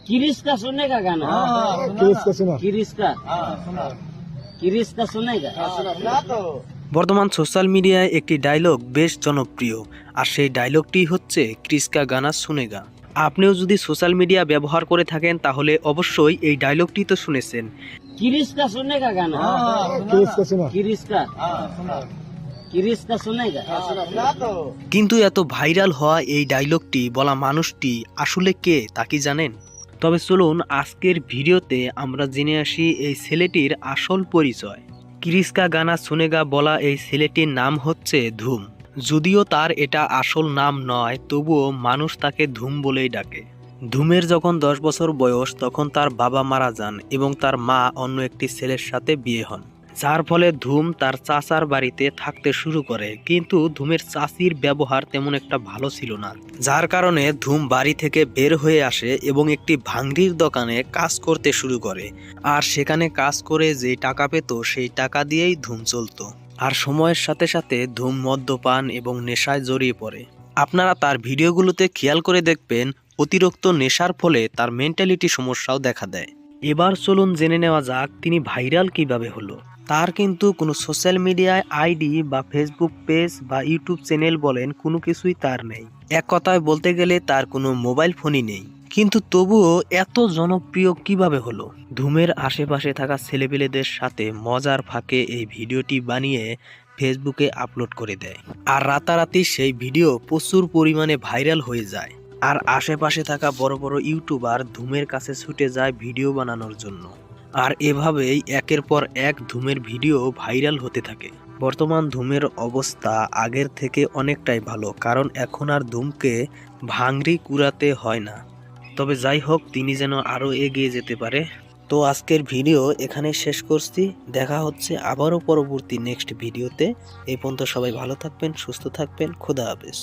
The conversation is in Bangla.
किरिस का सुनेगा गाना? किरिस का सुना? किरिस का किरिस का सुनेगा? বর্তমান সোশ্যাল মিডিয়ায় একটি ডায়লগ বেশ জনপ্রিয়, আর সেই ডায়লগটি হচ্ছে ক্রিসকা গানা শুনেগা। আপনিও যদি সোশ্যাল মিডিয়া ব্যবহার করে থাকেন তাহলে অবশ্যই এই ডায়লগটি তো শুনেছেন। किरिस का सुनेगा गाना? किरिस का सुना? किरिस का सुनेगा? কিন্তু এত ভাইরাল হওয়া এই ডায়লগটি বলা মানুষটি আসলে কে তা কি জানেন? তবে চলুন আজকের ভিডিওতে আমরা জেনে আসি এই ছেলেটির আসল পরিচয়। ক্রিসকা গানা শুনেগা বলা এই ছেলেটির নাম হচ্ছে ধুম। যদিও তার এটা আসল নাম নয়, তবুও মানুষ তাকে ধুম বলেই ডাকে। ধুমের যখন 10 বছর বয়স তখন তার বাবা মারা যান এবং তার মা অন্য একটি ছেলের সাথে বিয়ে হন, যার ফলে ধুম তার চাচার বাড়িতে থাকতে শুরু করে। কিন্তু ধুমের চাচির ব্যবহার তেমন একটা ভালো ছিল না, যার কারণে ধুম বাড়ি থেকে বের হয়ে আসে এবং একটি ভাঙড়ির দোকানে কাজ করতে শুরু করে। আর সেখানে কাজ করে যে টাকা পেত সেই টাকা দিয়েই ধুম চলতো। আর সময়ের সাথে সাথে ধুম মদ্যপান এবং নেশায় জড়িয়ে পড়ে। আপনারা তার ভিডিওগুলোতে খেয়াল করে দেখবেন অতিরিক্ত নেশার ফলে তার মেন্টালিটি সমস্যাও দেখা দেয়। এবার চলুন জেনে নেওয়া যাক তিনি ভাইরাল কিভাবে হলো। তার কিন্তু কোনো সোশ্যাল মিডিয়ায় আইডি বা ফেসবুক পেজ বা ইউটিউব চ্যানেল বলেন কোনো কিছুই তার নেই। এক কথায় বলতে গেলে তার কোনো মোবাইল ফোনই নেই। কিন্তু তবুও এত জনপ্রিয় কিভাবে হলো? ধুমের আশেপাশে থাকা ছেলেপেলেদের সাথে মজার ফাঁকে এই ভিডিওটি বানিয়ে ফেসবুকে আপলোড করে দেয়, আর রাতারাতি সেই ভিডিও প্রচুর পরিমাণে ভাইরাল হয়ে যায়। আর আশেপাশে থাকা বড় বড় ইউটিউবার ধুমের কাছে ছুটে যায় ভিডিও বানানোর জন্য। আর এভাবেই একের পর এক ধুমের ভিডিও ভাইরাল হতে থাকে। বর্তমান ধুমের অবস্থা আগের থেকে অনেকটাই ভালো, কারণ এখন আর ধুমকে ভাঙড়ি কুড়াতে হয় না। তবে যাই হোক, তিনি যেন আরও এগিয়ে যেতে পারে। তো আজকের ভিডিও এখানে শেষ করছি। দেখা হচ্ছে আবারও পরবর্তী নেক্সট ভিডিওতে। এই পর্যন্ত সবাই ভালো থাকবেন, সুস্থ থাকবেন। খোদা হাফেজ।